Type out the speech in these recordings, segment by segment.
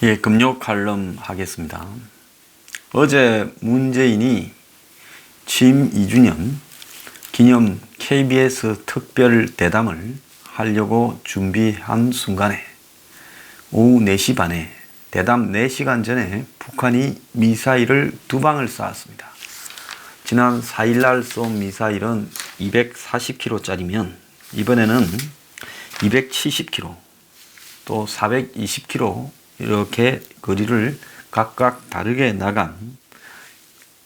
예, 금요 칼럼 하겠습니다. 어제 문재인이 취임 2주년 기념 KBS 특별 대담을 하려고 준비한 순간에 오후 4시 반에 대담 4시간 전에 북한이 미사일을 2방을 쐈습니다. 지난 4일날 쏜 미사일은 240km짜리면 이번에는 270km 또 420km 이렇게 거리를 각각 다르게 나간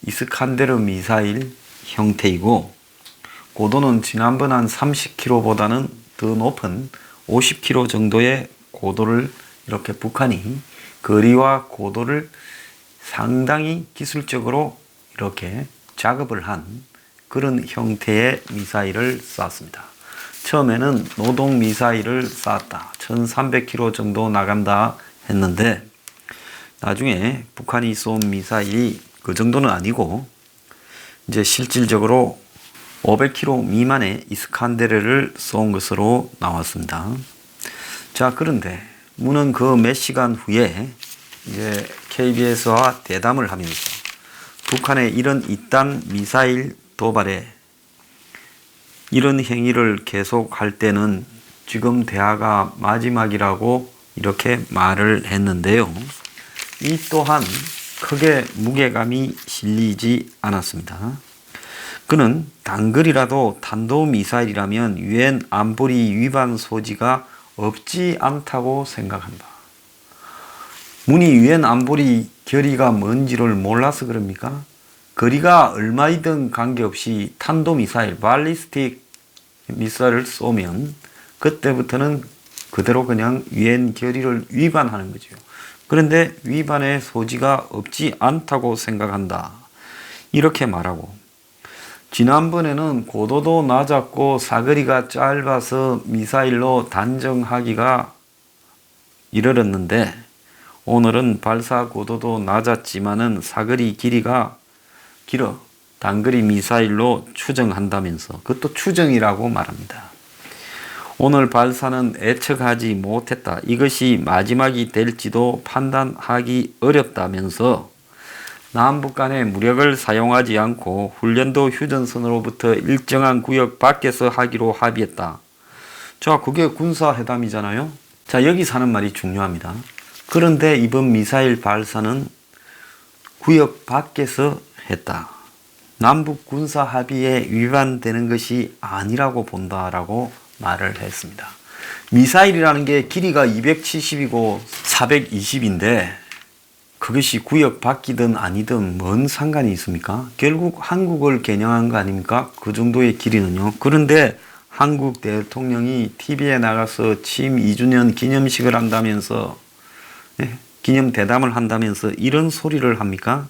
이스칸데르 미사일 형태이고, 고도는 지난번 한 30km보다는 더 높은 50km 정도의 고도를 이렇게 북한이 거리와 고도를 상당히 기술적으로 이렇게 작업을 한 그런 형태의 미사일을 쐈습니다. 처음에는 노동 미사일을 쐈다. 1300km 정도 나간다 했는데 나중에 북한이 쏜 미사일이 그 정도는 아니고 이제 실질적으로 500km 미만의 이스칸데르를 쏜 것으로 나왔습니다. 자, 그런데 문은 그 몇 시간 후에 이제 KBS와 대담을 하면서 북한의 이런 이딴 미사일 도발에 이런 행위를 계속할 때는 지금 대화가 마지막이라고 이렇게 말을 했는데요. 이 또한 크게 무게감이 실리지 않았습니다. 그는 단거리라도 탄도미사일이라면 유엔 안보리 위반 소지가 없지 않다고 생각한다. 문이 유엔 안보리 결의가 뭔지를 몰라서 그럽니까? 거리가 얼마이든 관계없이 탄도미사일, 발리스틱 미사일을 쏘면 그때부터는 그대로 그냥 유엔 결의를 위반하는 거죠. 그런데 위반의 소지가 없지 않다고 생각한다. 이렇게 말하고, 지난번에는 고도도 낮았고 사거리가 짧아서 미사일로 단정하기가 이르렀는데 오늘은 발사 고도도 낮았지만은 사거리 길이가 길어 단거리 미사일로 추정한다면서, 그것도 추정이라고 말합니다. 오늘 발사는 예측하지 못했다. 이것이 마지막이 될지도 판단하기 어렵다면서 남북 간의 무력을 사용하지 않고 훈련도 휴전선으로부터 일정한 구역 밖에서 하기로 합의했다. 자, 그게 군사회담이잖아요. 자, 여기서 하는 말이 중요합니다. 그런데 이번 미사일 발사는 구역 밖에서 했다. 남북 군사 합의에 위반되는 것이 아니라고 본다라고 말을 했습니다. 미사일이라는 게 길이가 270이고 420인데 그것이 구역 밖이든 아니든 뭔 상관이 있습니까? 결국 한국을 겨냥한 거 아닙니까? 그 정도의 길이는요. 그런데 한국 대통령이 TV에 나가서 취임 2주년 기념식을 한다면서, 기념 대담을 한다면서 이런 소리를 합니까?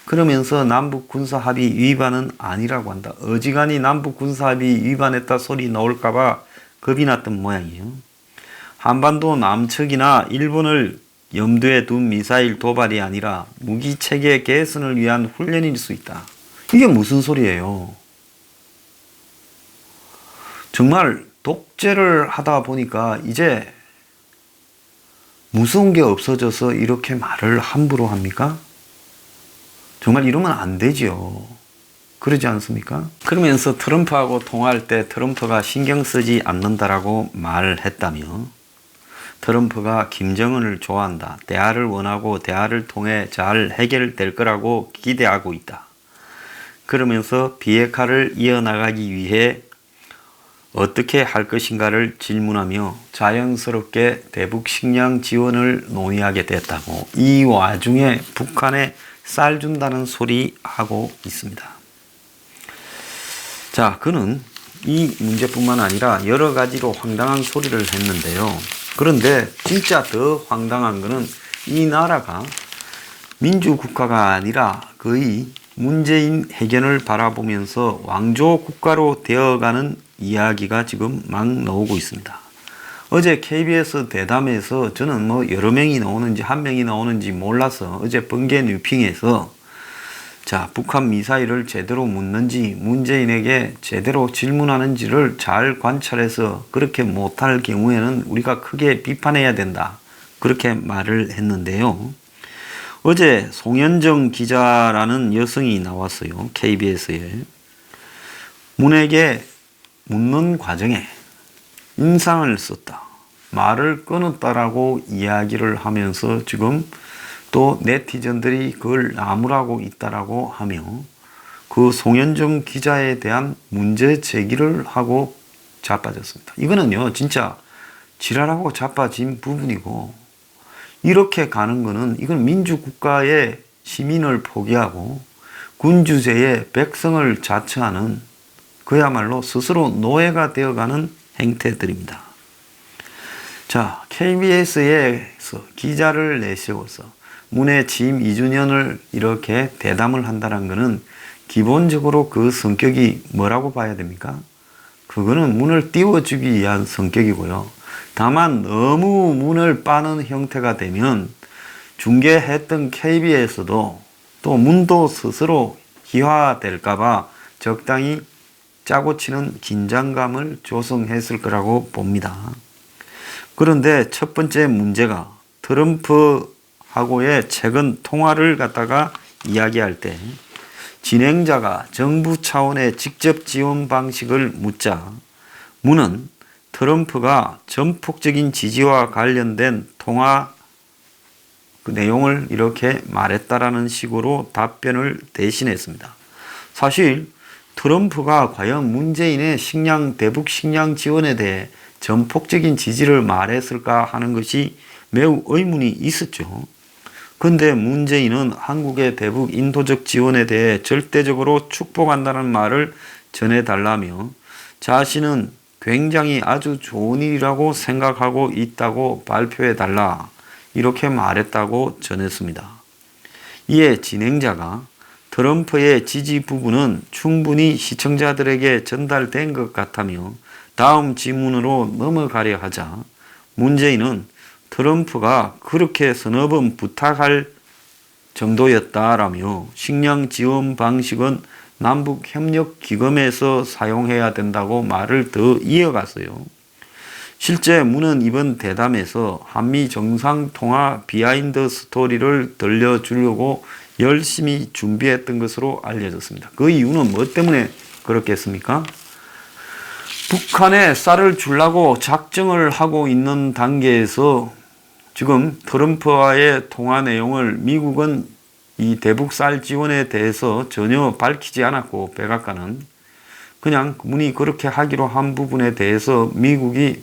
그러면서 남북 군사 합의 위반은 아니라고 한다. 어지간히 남북 군사 합의 위반했다 소리 나올까봐 겁이 났던 모양이에요. 한반도 남측이나 일본을 염두에 둔 미사일 도발이 아니라 무기체계 개선을 위한 훈련일 수 있다. 이게 무슨 소리예요? 정말 독재를 하다 보니까 이제 무서운 게 없어져서 이렇게 말을 함부로 합니까? 정말 이러면 안 되죠. 그러지 않습니까? 그러면서 트럼프하고 통화할 때 트럼프가 신경 쓰지 않는다라고 말을 했다며, 트럼프가 김정은을 좋아한다. 대화를 원하고 대화를 통해 잘 해결될 거라고 기대하고 있다. 그러면서 비핵화를 이어나가기 위해 어떻게 할 것인가를 질문하며 자연스럽게 대북 식량 지원을 논의하게 됐다고, 이 와중에 북한에 쌀 준다는 소리 하고 있습니다. 자, 그는 이 문제뿐만 아니라 여러 가지로 황당한 소리를 했는데요. 그런데 진짜 더 황당한 것은 이 나라가 민주국가가 아니라 거의 문재인 해견을 바라보면서 왕조 국가로 되어가는 이야기가 지금 막 나오고 있습니다. 어제 KBS 대담에서 저는 여러 명이 나오는지 한 명이 나오는지 몰라서 어제 번개 뉴핑에서 자, 북한 미사일을 제대로 묻는지 문재인에게 제대로 질문하는지를 잘 관찰해서 그렇게 못할 경우에는 우리가 크게 비판해야 된다. 그렇게 말을 했는데요. 어제 송현정 기자라는 여성이 나왔어요. KBS에. 문에게 묻는 과정에 인상을 썼다, 말을 끊었다라고 이야기를 하면서 지금 또 네티즌들이 그걸 나무라고 있다라고 하며 그 송현정 기자에 대한 문제 제기를 하고 자빠졌습니다. 이거는요, 진짜 지랄하고 자빠진 부분이고, 이렇게 가는 거는 이건 민주국가의 시민을 포기하고 군주제의 백성을 자처하는 그야말로 스스로 노예가 되어가는 행태들입니다. 자, KBS에서 기자를 내세워서 문의 취임 2주년을 이렇게 대담을 한다는 것은 기본적으로 그 성격이 뭐라고 봐야 됩니까? 그거는 문을 띄워주기 위한 성격이고요. 다만 너무 문을 빠는 형태가 되면 중계했던 KBS도 또 문도 스스로 희화될까봐 적당히 짜고 치는 긴장감을 조성했을 거라고 봅니다. 그런데 첫 번째 문제가 트럼프하고의 최근 통화를 갖다가 이야기할 때 진행자가 정부 차원의 직접 지원 방식을 묻자 문은 트럼프가 전폭적인 지지와 관련된 통화 그 내용을 이렇게 말했다라는 식으로 답변을 대신했습니다. 사실 트럼프가 과연 문재인의 대북 식량 지원에 대해 전폭적인 지지를 말했을까 하는 것이 매우 의문이 있었죠. 그런데 문재인은 한국의 대북 인도적 지원에 대해 절대적으로 축복한다는 말을 전해달라며 자신은 굉장히 아주 좋은 일이라고 생각하고 있다고 발표해달라, 이렇게 말했다고 전했습니다. 이에 진행자가 트럼프의 지지 부분은 충분히 시청자들에게 전달된 것 같다며 다음 질문으로 넘어가려 하자 문재인은 트럼프가 그렇게 서너 번 부탁할 정도였다라며 식량 지원 방식은 남북협력기금에서 사용해야 된다고 말을 더 이어갔어요. 실제 문은 이번 대담에서 한미 정상통화 비하인드 스토리를 들려주려고 열심히 준비했던 것으로 알려졌습니다. 그 이유는 뭐 때문에 그렇겠습니까? 북한에 쌀을 주려고 작정을 하고 있는 단계에서 지금 트럼프와의 통화 내용을 미국은 이 대북 쌀 지원에 대해서 전혀 밝히지 않았고, 백악관은 그냥 문이 그렇게 하기로 한 부분에 대해서 미국이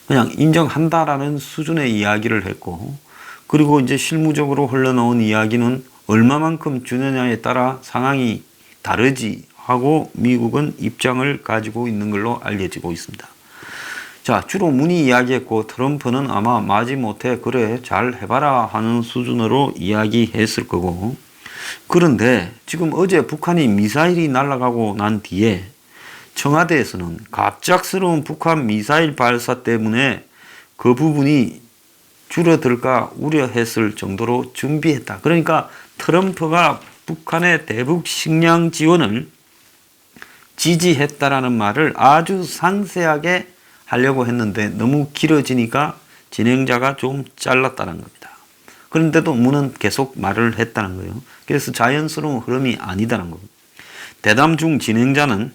그냥 인정한다라는 수준의 이야기를 했고, 그리고 이제 실무적으로 흘러나온 이야기는 얼마만큼 주느냐에 따라 상황이 다르지 하고 미국은 입장을 가지고 있는 걸로 알려지고 있습니다. 자, 주로 문이 이야기했고 트럼프는 아마 마지못해 그래 잘 해봐라 하는 수준으로 이야기했을 거고, 그런데 지금 어제 북한이 미사일이 날아가고 난 뒤에 청와대에서는 갑작스러운 북한 미사일 발사 때문에 그 부분이 줄어들까 우려했을 정도로 준비했다. 그러니까 트럼프가 북한의 대북 식량 지원을 지지했다라는 말을 아주 상세하게 하려고 했는데 너무 길어지니까 진행자가 좀 잘랐다는 겁니다. 그런데도 문은 계속 말을 했다는 거예요. 그래서 자연스러운 흐름이 아니다는 겁니다. 대담 중 진행자는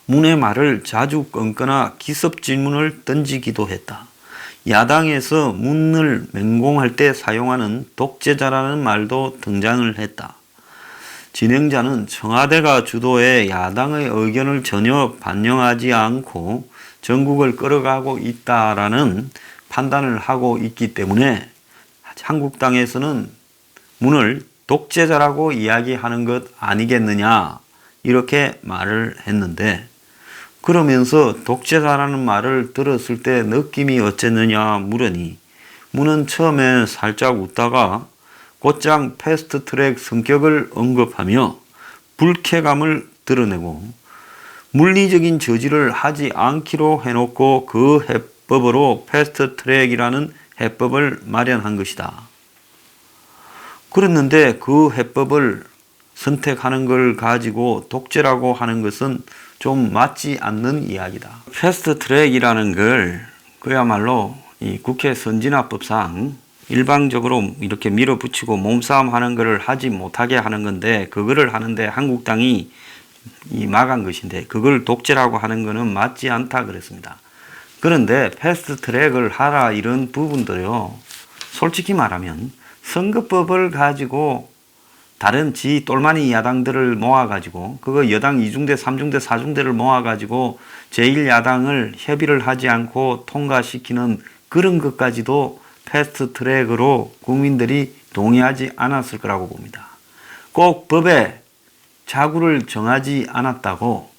문의 말을 자주 끊거나 기습 질문을 던지기도 했다. 야당에서 문을 맹공할 때 사용하는 독재자라는 말도 등장을 했다. 진행자는 청와대가 주도해 야당의 의견을 전혀 반영하지 않고 전국을 끌어가고 있다라는 판단을 하고 있기 때문에 한국당에서는 문을 독재자라고 이야기하는 것 아니겠느냐, 이렇게 말을 했는데, 그러면서 독재자라는 말을 들었을 때 느낌이 어쨌느냐 물으니 문은 처음에 살짝 웃다가 곧장 패스트트랙 성격을 언급하며 불쾌감을 드러내고 물리적인 저지를 하지 않기로 해놓고 그 해법으로 패스트트랙이라는 해법을 마련한 것이다. 그랬는데 그 해법을 선택하는 걸 가지고 독재라고 하는 것은 좀 맞지 않는 이야기다. 패스트트랙이라는 걸 그야말로 이 국회 선진화법상 일방적으로 이렇게 밀어붙이고 몸싸움 하는 것을 하지 못하게 하는 건데, 그거를 하는데 한국당이 막은 것인데, 그걸 독재라고 하는 것은 맞지 않다 그랬습니다. 그런데 패스트 트랙을 하라 이런 부분들요, 솔직히 말하면 선거법을 가지고 다른 똘마니 야당들을 모아가지고, 그거 여당 2중대, 3중대, 4중대를 모아가지고 제1야당을 협의를 하지 않고 통과시키는 그런 것까지도 패스트 트랙으로 국민들이 동의하지 않았을 거라고 봅니다. 꼭 법에 자구를 정하지 않았다고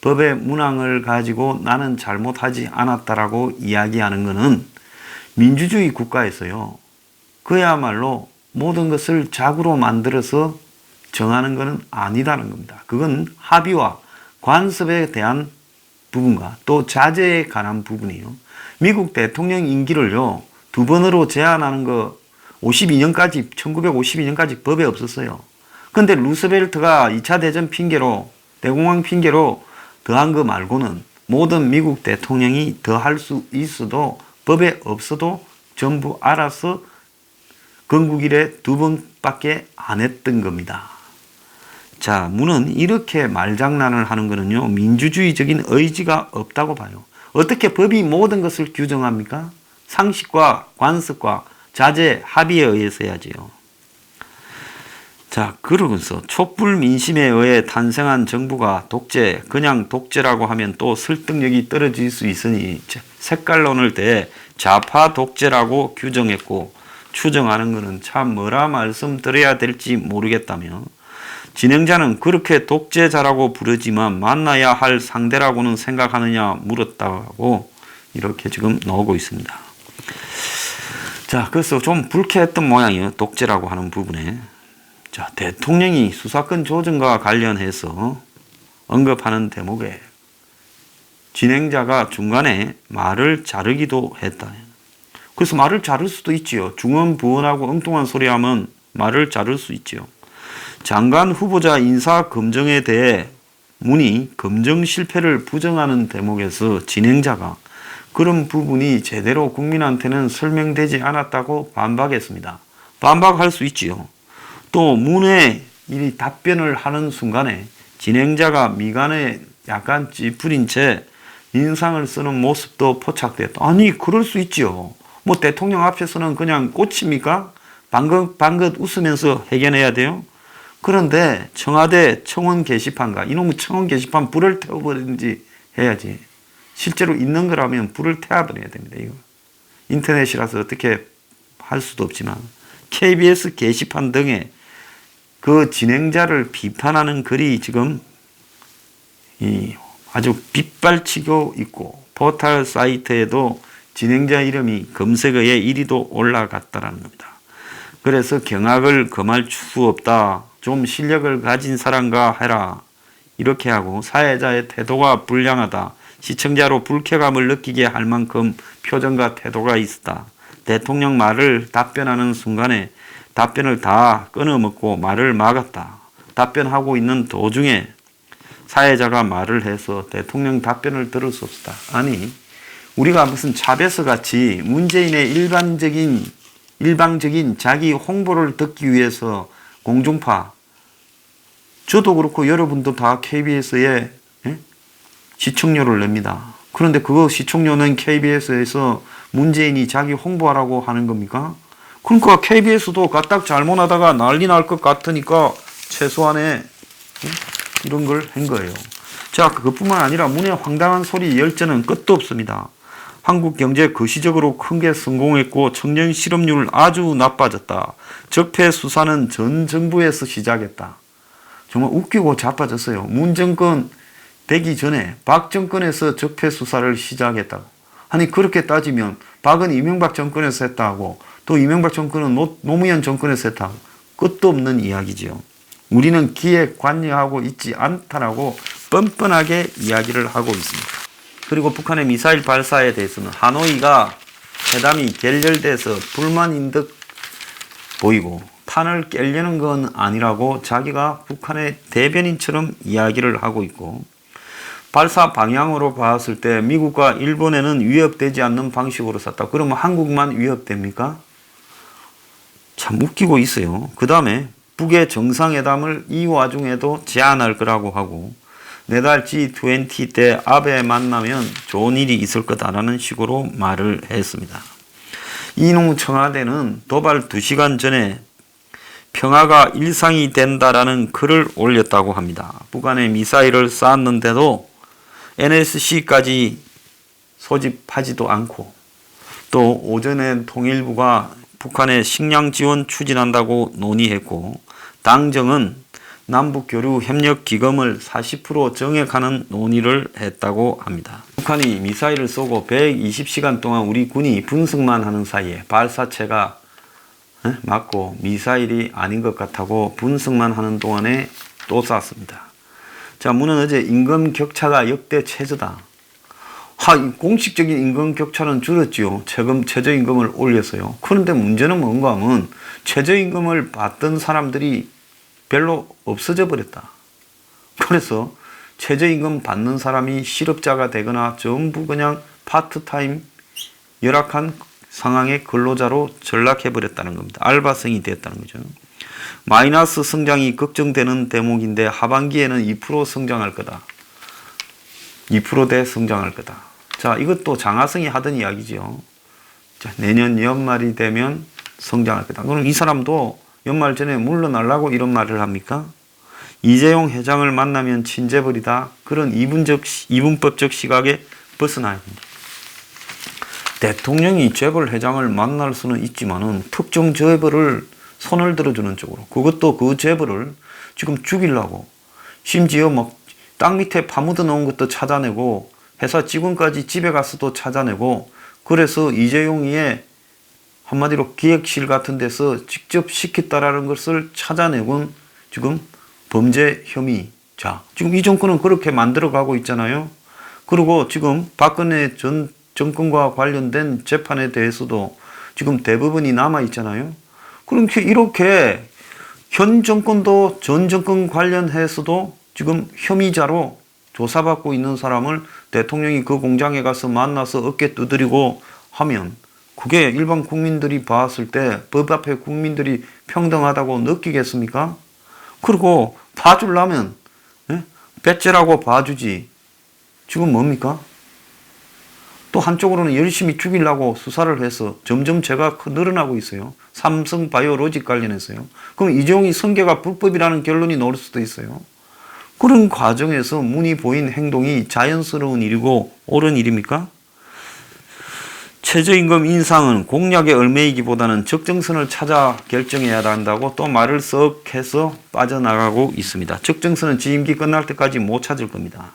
법의 문항을 가지고 나는 잘못하지 않았다라고 이야기하는 것은 민주주의 국가에서요, 그야말로 모든 것을 자구로 만들어서 정하는 것은 아니다는 겁니다. 그건 합의와 관습에 대한 부분과 또 자제에 관한 부분이에요. 미국 대통령 임기를요, 2번으로 제한하는 거 1952년까지 법에 없었어요. 근데 루스벨트가 2차 대전 핑계로, 대공황 핑계로 더한 거 말고는 모든 미국 대통령이 더 할 수 있어도 법에 없어도 전부 알아서 건국 이래 2번밖에 안 했던 겁니다. 자, 문은 이렇게 말장난을 하는 거는요, 민주주의적인 의지가 없다고 봐요. 어떻게 법이 모든 것을 규정합니까? 상식과 관습과 자제, 합의에 의해서 해야지요. 자, 그러면서 촛불 민심에 의해 탄생한 정부가 독재, 그냥 독재라고 하면 또 설득력이 떨어질 수 있으니 색깔론을 대 좌파 독재라고 규정했고, 추정하는 것은 참 뭐라 말씀드려야 될지 모르겠다며, 진행자는 그렇게 독재자라고 부르지만 만나야 할 상대라고는 생각하느냐 물었다고 이렇게 지금 나오고 있습니다. 자, 그래서 좀 불쾌했던 모양이에요. 독재라고 하는 부분에. 자, 대통령이 수사권 조정과 관련해서 언급하는 대목에 진행자가 중간에 말을 자르기도 했다. 그래서 말을 자를 수도 있지요. 중언부언하고 엉뚱한 소리 하면 말을 자를 수 있지요. 장관 후보자 인사 검증에 대해 문이 검증 실패를 부정하는 대목에서 진행자가 그런 부분이 제대로 국민한테는 설명되지 않았다고 반박했습니다. 반박할 수 있지요. 또 문에 이 답변을 하는 순간에 진행자가 미간에 약간 찌푸린 채 인상을 쓰는 모습도 포착됐다. 아니, 그럴 수 있지요. 뭐 대통령 앞에서는 그냥 꽃입니까? 방긋방긋 웃으면서 해견해야 돼요. 그런데 청와대 청원 게시판과 이놈의 청원 게시판 불을 태워버리든지 해야지. 실제로 있는 거라면 불을 태워버려야 됩니다. 이거 인터넷이라서 어떻게 할 수도 없지만 KBS 게시판 등에 그 진행자를 비판하는 글이 지금 아주 빗발치고 있고, 포털 사이트에도 진행자 이름이 검색어에 1위도 올라갔다는 겁니다. 그래서 경악을 금할 수 없다. 좀 실력을 가진 사람과 해라. 이렇게 하고, 사회자의 태도가 불량하다. 시청자로 불쾌감을 느끼게 할 만큼 표정과 태도가 있었다. 대통령 말을 답변하는 순간에 답변을 다 끊어먹고 말을 막았다. 답변하고 있는 도중에 사회자가 말을 해서 대통령 답변을 들을 수 없었다. 아니, 우리가 무슨 차베스 같이 문재인의 일방적인 자기 홍보를 듣기 위해서 공중파, 저도 그렇고 여러분도 다 KBS에 시청료를 냅니다. 그런데 그거 시청료는 KBS에서 문재인이 자기 홍보하라고 하는 겁니까? 그러니까 KBS도 까딱 잘못하다가 난리 날 것 같으니까 최소한의 이런 걸 한 거예요. 자, 그것뿐만 아니라 문의 황당한 소리 열전은 끝도 없습니다. 한국 경제 거시적으로 큰 게 성공했고 청년 실업률 아주 나빠졌다. 적폐 수사는 전 정부에서 시작했다. 정말 웃기고 자빠졌어요. 문 정권 되기 전에 박 정권에서 적폐 수사를 시작했다고. 아니, 그렇게 따지면 박은 이명박 정권에서 했다고, 또 이명박 정권은 노무현 정권에서 했다고. 끝도 없는 이야기지요. 우리는 기에 관여하고 있지 않다라고 뻔뻔하게 이야기를 하고 있습니다. 그리고 북한의 미사일 발사에 대해서는 하노이가 회담이 결렬돼서 불만인 듯 보이고 판을 깨려는 건 아니라고 자기가 북한의 대변인처럼 이야기를 하고 있고, 발사 방향으로 봤을 때 미국과 일본에는 위협되지 않는 방식으로 쐈다. 그러면 한국만 위협됩니까? 참 웃기고 있어요. 그 다음에 북의 정상회담을 이 와중에도 제안할 거라고 하고 내달 G20 때 아베 만나면 좋은 일이 있을 거다라는 식으로 말을 했습니다. 이농 청와대는 도발 2시간 전에 평화가 일상이 된다라는 글을 올렸다고 합니다. 북한에 미사일을 쐈는데도 NSC까지 소집하지도 않고 또 오전에 통일부가 북한에 식량 지원 추진한다고 논의했고 당정은 남북교류협력기금을 40% 정액하는 논의를 했다고 합니다. 북한이 미사일을 쏘고 120시간 동안 우리 군이 분석만 하는 사이에 발사체가 맞고 미사일이 아닌 것 같다고 분석만 하는 동안에 또 쐈습니다. 자, 문은 어제 임금 격차가 역대 최저다. 공식적인 임금 격차는 줄었지요. 최저임금을 올렸어요. 그런데 문제는 뭔가 하면 최저임금을 받던 사람들이 별로 없어져 버렸다. 그래서 최저임금 받는 사람이 실업자가 되거나 전부 그냥 파트타임 열악한 상황의 근로자로 전락해 버렸다는 겁니다. 알바생이 됐다는 거죠. 마이너스 성장이 걱정되는 대목인데 하반기에는 2% 성장할 거다. 2%대 성장할 거다. 자, 이것도 장하성이 하던 이야기죠. 자, 내년 연말이 되면 성장할 거다. 그럼 이 사람도 연말 전에 물러나려고 이런 말을 합니까? 이재용 회장을 만나면 친재벌이다. 그런 이분법적 시각에 벗어나야 합니다. 대통령이 재벌 회장을 만날 수는 있지만은 특정 재벌을 손을 들어주는 쪽으로, 그것도 그 재벌을 지금 죽이려고 심지어 막 땅 밑에 파묻어 놓은 것도 찾아내고 회사 직원까지 집에 가서도 찾아내고 그래서 이재용이의 한마디로 기획실 같은 데서 직접 시켰다라는 것을 찾아내곤 지금 범죄 혐의자. 지금 이 정권은 그렇게 만들어가고 있잖아요. 그리고 지금 박근혜 전 정권과 관련된 재판에 대해서도 지금 대부분이 남아있잖아요. 그렇게 이렇게 현 정권도 전 정권 관련해서도 지금 혐의자로 조사받고 있는 사람을 대통령이 그 공장에 가서 만나서 어깨 두드리고 하면 그게 일반 국민들이 봤을 때 법 앞에 국민들이 평등하다고 느끼겠습니까? 그리고 봐주려면 배째라고 봐주지. 지금 뭡니까? 또 한쪽으로는 열심히 죽이려고 수사를 해서 점점 죄가 늘어나고 있어요. 삼성 바이오로직 관련해서요. 그럼 이재용이 성계가 불법이라는 결론이 나올 수도 있어요. 그런 과정에서 문이 보인 행동이 자연스러운 일이고 옳은 일입니까? 최저임금 인상은 공약의 얼매이기보다는 적정선을 찾아 결정해야 한다고 또 말을 썩 해서 빠져나가고 있습니다. 적정선은 지임기 끝날 때까지 못 찾을 겁니다.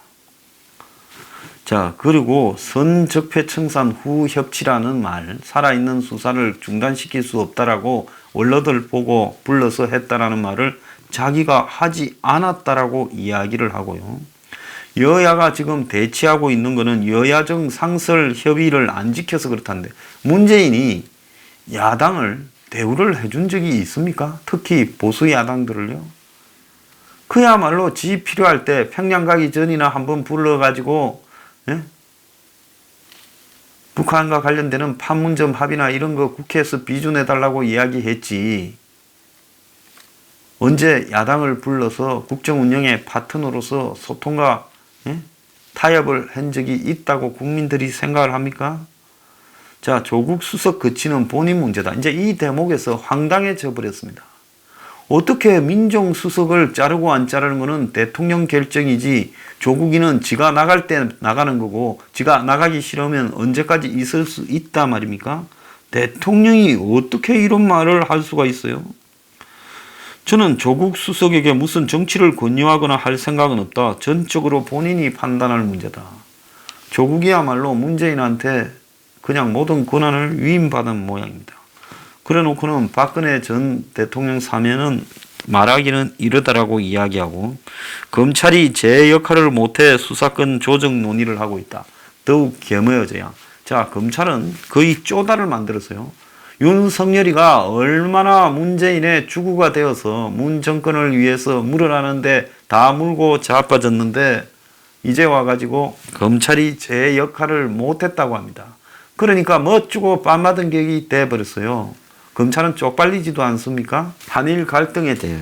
자, 그리고 선적폐청산 후 협치라는 말, 살아있는 수사를 중단시킬 수 없다라고 원로들 보고 불러서 했다라는 말을 자기가 하지 않았다라고 이야기를 하고요. 여야가 지금 대치하고 있는 것은 여야정 상설 협의를 안 지켜서 그렇다는데 문재인이 야당을 대우를 해준 적이 있습니까? 특히 보수 야당들을요. 그야말로 지 필요할 때 평양 가기 전이나 한번 불러가지고 북한과 관련되는 판문점 합의나 이런 거 국회에서 비준해달라고 이야기했지. 언제 야당을 불러서 국정운영의 파트너로서 소통과 타협을 한 적이 있다고 국민들이 생각을 합니까? 자, 조국 수석 거치는 본인 문제다. 이제 이 대목에서 황당해져 버렸습니다. 어떻게 민정수석을 자르고 안 자르는 것은 대통령 결정이지 조국이는 지가 나갈 때 나가는 거고 지가 나가기 싫으면 언제까지 있을 수 있다 말입니까? 대통령이 어떻게 이런 말을 할 수가 있어요? 저는 조국 수석에게 무슨 정치를 권유하거나 할 생각은 없다. 전적으로 본인이 판단할 문제다. 조국이야말로 문재인한테 그냥 모든 권한을 위임받은 모양입니다. 그래 놓고는 박근혜 전 대통령 사면은 말하기는 이르다라고 이야기하고 검찰이 제 역할을 못해 수사권 조정 논의를 하고 있다. 더욱 겸허해져야. 자, 검찰은 거의 쪼다를 만들었어요. 윤석열이가 얼마나 문재인의 주구가 되어서 문 정권을 위해서 물어나는데 다 물고 자빠졌는데 이제 와가지고 검찰이 제 역할을 못했다고 합니다. 그러니까 멋주고 빤맞은 격이 돼버렸어요. 검찰은 쪽팔리지도 않습니까? 한일 갈등에 대해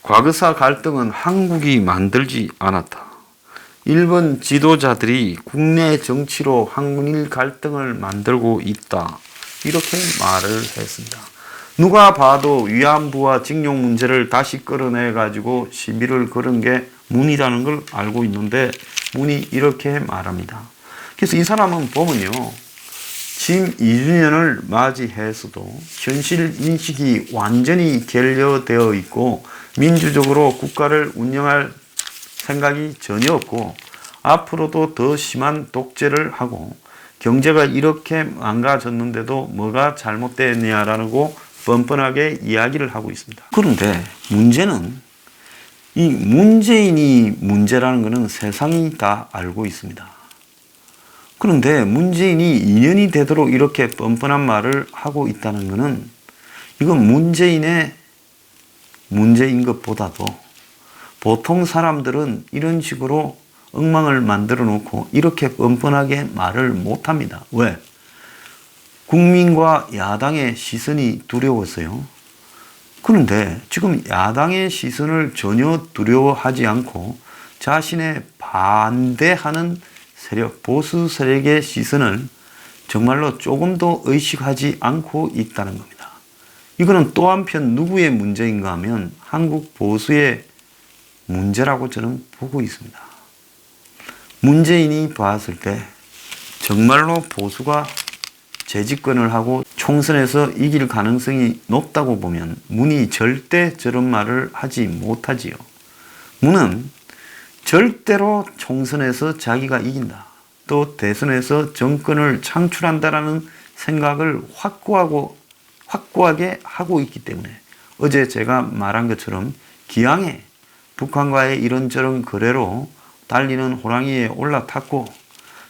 과거사 갈등은 한국이 만들지 않았다. 일본 지도자들이 국내 정치로 한일 갈등을 만들고 있다. 이렇게 말을 했습니다. 누가 봐도 위안부와 징용 문제를 다시 끌어내가지고 시비를 걸은 게 문이라는 걸 알고 있는데 문이 이렇게 말합니다. 그래서 이 사람은 보면요. 지금 2주년을 맞이해서도 현실 인식이 완전히 결여되어 있고 민주적으로 국가를 운영할 생각이 전혀 없고 앞으로도 더 심한 독재를 하고 경제가 이렇게 망가졌는데도 뭐가 잘못됐냐라고 뻔뻔하게 이야기를 하고 있습니다. 그런데 문제는 이 문재인이 문제라는 것은 세상이 다 알고 있습니다. 그런데 문재인이 2년이 되도록 이렇게 뻔뻔한 말을 하고 있다는 것은 이건 문재인의 문제인 것보다도 보통 사람들은 이런 식으로 엉망을 만들어 놓고 이렇게 뻔뻔하게 말을 못합니다. 왜? 국민과 야당의 시선이 두려워서요. 그런데 지금 야당의 시선을 전혀 두려워하지 않고 자신의 반대하는 세력, 보수 세력의 시선을 정말로 조금도 의식하지 않고 있다는 겁니다. 이거는 또 한편 누구의 문제인가 하면 한국 보수의 문제라고 저는 보고 있습니다. 문재인이 봤을 때 정말로 보수가 재집권을 하고 총선에서 이길 가능성이 높다고 보면 문이 절대 저런 말을 하지 못하지요. 문은 절대로 총선에서 자기가 이긴다. 또 대선에서 정권을 창출한다라는 생각을 확고하게 하고 있기 때문에 어제 제가 말한 것처럼 기왕에 북한과의 이런저런 거래로 달리는 호랑이에 올라탔고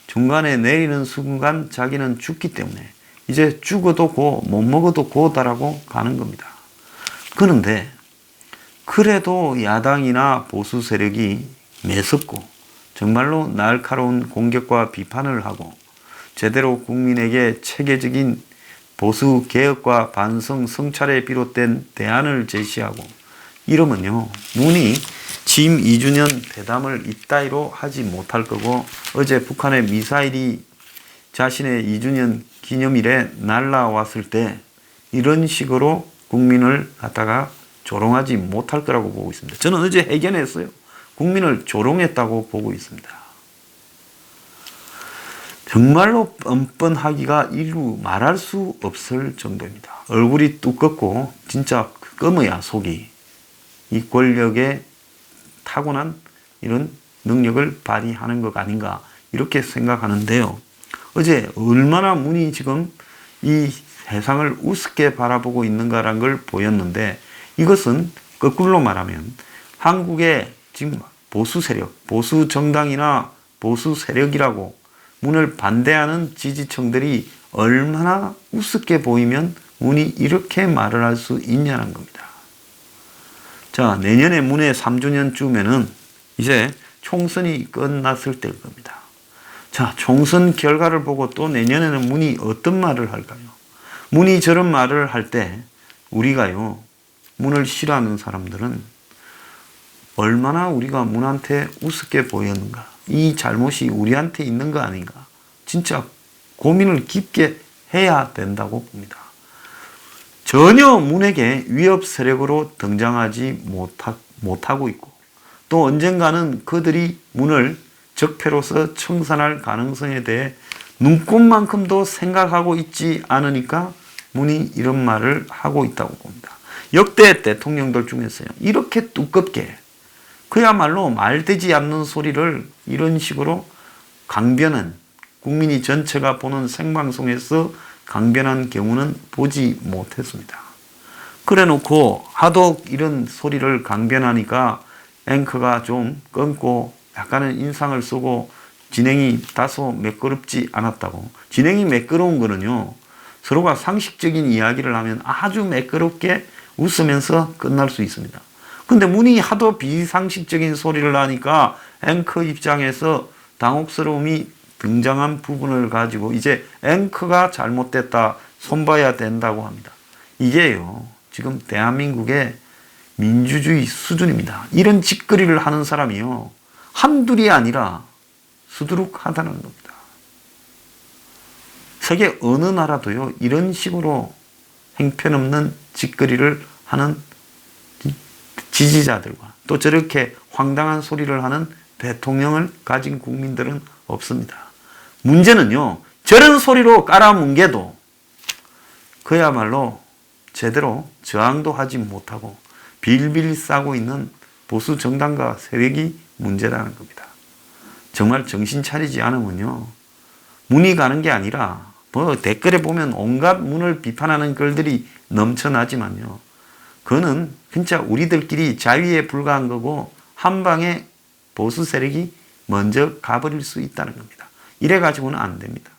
중간에 내리는 순간 자기는 죽기 때문에 이제 죽어도 고 못 먹어도 고다라고 가는 겁니다. 그런데 그래도 야당이나 보수 세력이 매섭고 정말로 날카로운 공격과 비판을 하고 제대로 국민에게 체계적인 보수 개혁과 반성 성찰에 비롯된 대안을 제시하고 이러면요 문이 취임 2주년 대담을 이따위로 하지 못할 거고 어제 북한의 미사일이 자신의 2주년 기념일에 날라왔을 때 이런 식으로 국민을 갖다가 조롱하지 못할 거라고 보고 있습니다. 저는 어제 해견했어요. 국민을 조롱했다고 보고 있습니다. 정말로 뻔뻔하기가 이루 말할 수 없을 정도입니다. 얼굴이 두껍고 진짜 검어야 속이 이 권력에 타고난 이런 능력을 발휘하는 것 아닌가 이렇게 생각하는데요. 어제 얼마나 문이 지금 이 세상을 우습게 바라보고 있는가라는 걸 보였는데 이것은 거꾸로 말하면 한국의 지금 보수 세력, 보수 정당이나 보수 세력이라고 문을 반대하는 지지층들이 얼마나 우습게 보이면 문이 이렇게 말을 할 수 있냐는 겁니다. 자, 내년에 문의 3주년쯤에는 이제 총선이 끝났을 때일 겁니다. 자, 총선 결과를 보고 또 내년에는 문이 어떤 말을 할까요? 문이 저런 말을 할 때 우리가요, 문을 싫어하는 사람들은 얼마나 우리가 문한테 우습게 보였는가, 이 잘못이 우리한테 있는 거 아닌가, 진짜 고민을 깊게 해야 된다고 봅니다. 전혀 문에게 위협 세력으로 등장하지 못하고 있고 또 언젠가는 그들이 문을 적폐로서 청산할 가능성에 대해 눈꼽만큼도 생각하고 있지 않으니까 문이 이런 말을 하고 있다고 봅니다. 역대 대통령들 중에서요, 이렇게 두껍게 그야말로 말되지 않는 소리를 이런 식으로 강변한, 국민이 전체가 보는 생방송에서 강변한 경우는 보지 못했습니다. 그래 놓고 하도 이런 소리를 강변하니까 앵커가 좀 끊고 약간은 인상을 쓰고 진행이 다소 매끄럽지 않았다고. 진행이 매끄러운 거는요, 서로가 상식적인 이야기를 하면 아주 매끄럽게 웃으면서 끝날 수 있습니다. 근데 문이 하도 비상식적인 소리를 하니까 앵커 입장에서 당혹스러움이 등장한 부분을 가지고 이제 앵커가 잘못됐다, 손봐야 된다고 합니다. 이게요, 지금 대한민국의 민주주의 수준입니다. 이런 짓거리를 하는 사람이요, 한둘이 아니라 수두룩하다는 겁니다. 세계 어느 나라도요, 이런 식으로 형편없는 짓거리를 하는 지지자들과 또 저렇게 황당한 소리를 하는 대통령을 가진 국민들은 없습니다. 문제는요, 저런 소리로 깔아뭉개도 그야말로 제대로 저항도 하지 못하고 빌빌 싸고 있는 보수 정당과 세력이 문제라는 겁니다. 정말 정신 차리지 않으면요, 문이 가는 게 아니라 뭐 댓글에 보면 온갖 문을 비판하는 글들이 넘쳐나지만요, 그거는 진짜 우리들끼리 자위에 불과한 거고 한 방에 보수 세력이 먼저 가버릴 수 있다는 겁니다. 이래 가지고는 안 됩니다.